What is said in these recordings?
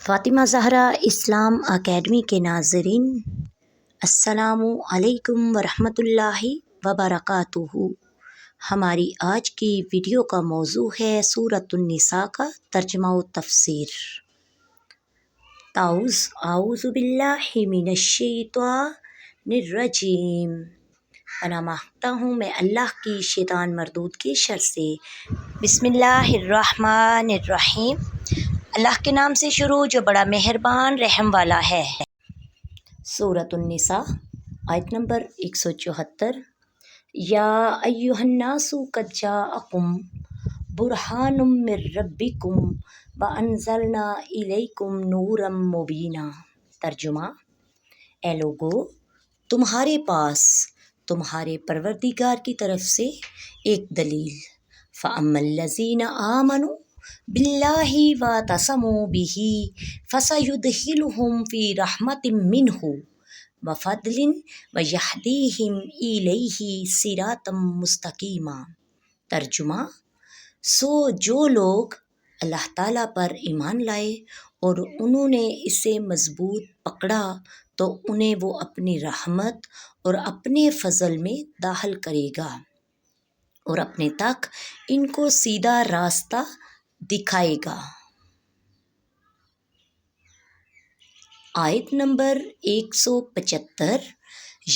فاطمہ زہرا اسلام academy کے ناظرین، السلام علیکم ورحمۃ اللہ وبرکاتہ۔ ہماری آج کی ویڈیو کا موضوع ہے سورۃ النساء کا ترجمہ و تفسیر۔ اعوذ باللہ من الشیطان الرجیم۔ پناہ مانگتا ہوں میں اللہ کی شیطان مردود کی شر سے۔ بسم اللہ الرحمن الرحیم۔ اللہ کے نام سے شروع جو بڑا مہربان رحم والا ہے۔ سورۃ النساء آیت نمبر 174۔ یا ایھا الناس قد جاءکم برہان من ربکم وانزلنا الیکم نورا مبینا۔ ترجمہ: اے لوگو، تمہارے پاس تمہارے پروردگار کی طرف سے ایک دلیل۔ فَأَمَّا الَّذِينَ آمَنُوا بِاللَّهِ وَاعْتَصَمُوا بِهِ فَسَيُدْخِلُهُمْ فِي رَحْمَةٍ مِّنْهُ وَفَضْلٍ وَيَهْدِيهِمْ إِلَيْهِ صِرَاطًا مُّسْتَقِيمًا۔ ترجمہ: سو جو لوگ اللہ تعالیٰ پر ایمان لائے اور انہوں نے اسے مضبوط پکڑا تو انہیں وہ اپنی رحمت اور اپنے فضل میں داخل کرے گا اور اپنے تک ان کو سیدھا راستہ دکھائے گا۔ آیت نمبر 175۔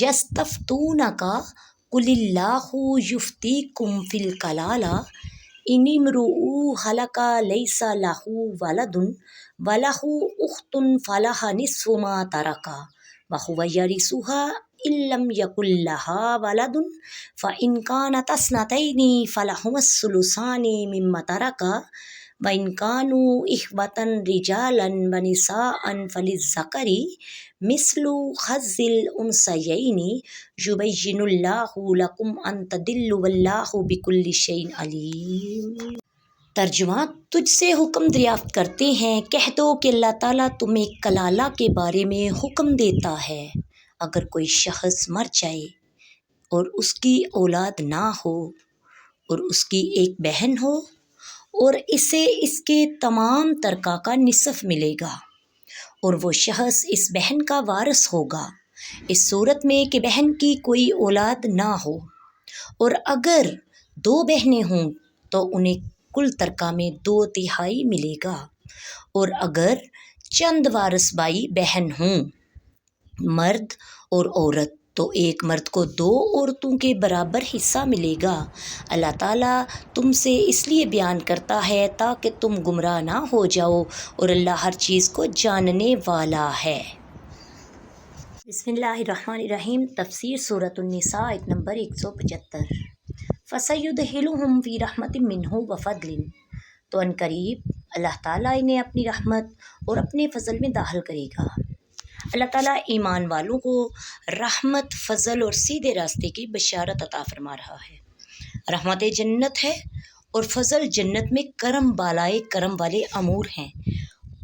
یستفتونک قل اللہ یفتیکم فی الکلالہ ان امرؤ ہلک لیس لہ ولد ولہ اخت فلہا نصف ما ترک وہو یرثها ان لم یکن لہا ولد فإن کانتا اثنتین فلہما الثلثان مما ترک وإن كانوا إخوة رجالا ونساء فللذكر مثل حظ الأنثيين يبين الله لكم أن تضلوا والله بكل شيء عليم۔ ترجمہ: تجھ سے حکم دریافت کرتے ہیں، کہہ دو کہ اللہ تعالیٰ تمہیں کلالہ کے بارے میں حکم دیتا ہے۔ اگر کوئی شخص مر جائے اور اس کی اولاد نہ ہو اور اس کی ایک بہن ہو اور اسے اس کے تمام ترکہ کا نصف ملے گا اور وہ شخص اس بہن کا وارث ہوگا اس صورت میں کہ بہن کی کوئی اولاد نہ ہو، اور اگر دو بہنیں ہوں تو انہیں کل ترکہ میں 2/3 ملے گا، اور اگر چند وارث بھائی بہن ہوں مرد اور عورت تو ایک مرد کو 2 عورتوں کے برابر حصہ ملے گا۔ اللہ تعالیٰ تم سے اس لیے بیان کرتا ہے تاکہ تم گمراہ نہ ہو جاؤ، اور اللہ ہر چیز کو جاننے والا ہے۔ بسم اللہ الرحمن الرحیم۔ تفسیر سورۃ النساء آیت نمبر 175۔ فَسَيُدْخِلُهُمْ فِي رَحْمَةٍ مِّنْهُ وَفَضْلٍ، تو عنقریب اللہ تعالیٰ انہیں اپنی رحمت اور اپنے فضل میں داخل کرے گا۔ اللہ تعالیٰ ایمان والوں کو رحمت، فضل اور سیدھے راستے کی بشارت عطا فرما رہا ہے۔ رحمت جنت ہے اور فضل جنت میں کرم بالائے کرم والے امور ہیں،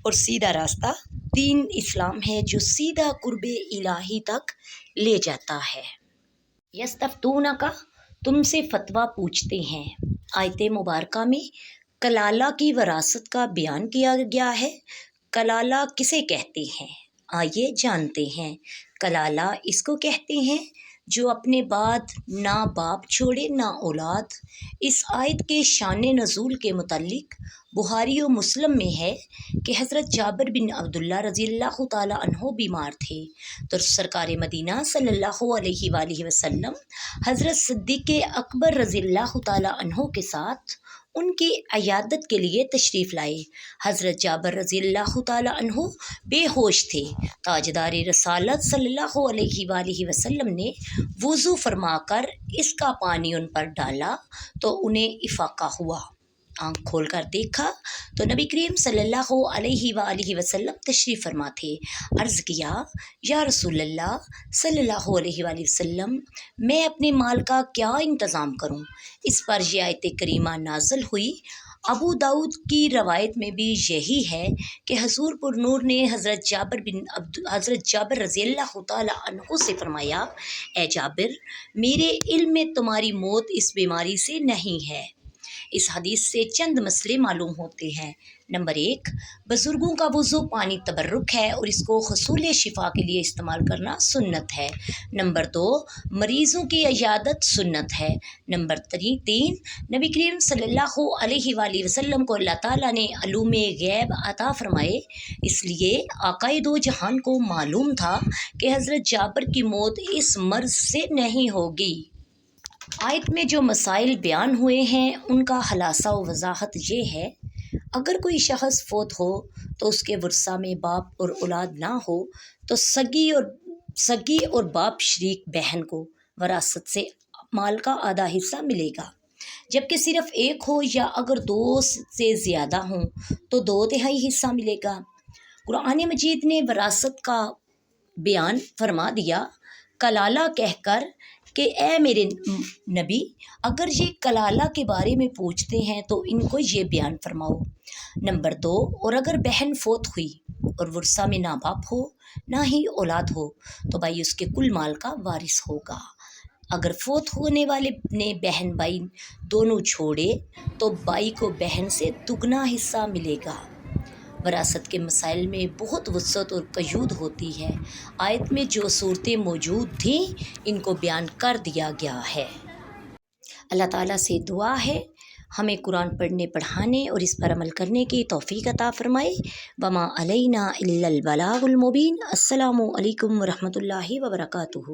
اور سیدھا راستہ دین اسلام ہے جو سیدھا قرب الہی تک لے جاتا ہے۔ یستفتونک، تم سے فتویٰ پوچھتے ہیں۔ آیت مبارکہ میں کلالہ کی وراثت کا بیان کیا گیا ہے۔ کلالہ کسے کہتے ہیں؟ آئیے جانتے ہیں۔ کلالہ اس کو کہتے ہیں جو اپنے بعد نہ باپ چھوڑے نہ اولاد۔ اس آیت کے شان نزول کے متعلق بخاری و مسلم میں ہے کہ حضرت جابر بن عبداللہ رضی اللہ تعالیٰ عنہ بیمار تھے تو سرکار مدینہ صلی اللہ علیہ وآلہ وسلم حضرت صدیق اکبر رضی اللہ تعالیٰ عنہ کے ساتھ ان کی عیادت کے لیے تشریف لائے۔ حضرت جابر رضی اللہ تعالیٰ عنہ بے ہوش تھے۔ تاجدار رسالت صلی اللہ علیہ وآلہ وسلم نے وضو فرما کر اس کا پانی ان پر ڈالا تو انہیں افاقہ ہوا۔ آنکھ کھول کر دیکھا تو نبی کریم صلی اللہ علیہ وآلہ وسلم تشریف فرما تھے۔ عرض کیا، یا رسول اللہ صلی اللہ علیہ وآلہ وسلم، میں اپنے مال کا کیا انتظام کروں؟ اس پر یہ آیت کریمہ نازل ہوئی۔ ابو داؤد کی روایت میں بھی یہی ہے کہ حضور پر نور نے حضرت جابر رضی اللہ تعالیٰ عنہ سے فرمایا، اے جابر، میرے علم میں تمہاری موت اس بیماری سے نہیں ہے۔ اس حدیث سے چند مسئلے معلوم ہوتے ہیں۔ نمبر 1، بزرگوں کا وضو پانی تبرک ہے اور اس کو حصول شفا کے لیے استعمال کرنا سنت ہے۔ نمبر 2، مریضوں کی عیادت سنت ہے۔ نمبر 3، نبی کریم صلی اللہ علیہ وآلہ وسلم کو اللہ تعالیٰ نے علوم غیب عطا فرمائے، اس لیے آقائے دو جہان کو معلوم تھا کہ حضرت جابر کی موت اس مرض سے نہیں ہوگی۔ آیت میں جو مسائل بیان ہوئے ہیں ان کا خلاصہ و وضاحت یہ ہے: اگر کوئی شخص فوت ہو تو اس کے ورثہ میں باپ اور اولاد نہ ہو تو سگی اور باپ شریک بہن کو وراثت سے مال کا آدھا حصہ ملے گا، جبکہ صرف ایک ہو یا اگر 2 سے زیادہ ہوں تو 2/3 حصہ ملے گا۔ قرآن مجید نے وراثت کا بیان فرما دیا کلالہ کہہ کر کہ اے میرے نبی، اگر یہ کلالہ کے بارے میں پوچھتے ہیں تو ان کو یہ بیان فرماؤ۔ نمبر 2، اور اگر بہن فوت ہوئی اور ورثہ میں نہ باپ ہو نہ ہی اولاد ہو تو بھائی اس کے کل مال کا وارث ہوگا۔ اگر فوت ہونے والے نے بہن بھائی دونوں چھوڑے تو بھائی کو بہن سے دگنا حصہ ملے گا۔ وراثت کے مسائل میں بہت وسعت اور قیود ہوتی ہے۔ آیت میں جو صورتیں موجود تھیں ان کو بیان کر دیا گیا ہے۔ اللہ تعالیٰ سے دعا ہے ہمیں قرآن پڑھنے پڑھانے اور اس پر عمل کرنے کی توفیق عطا فرمائے۔ وما علینا الا البلاغ المبین۔ السلام علیکم ورحمۃ اللہ وبرکاتہ۔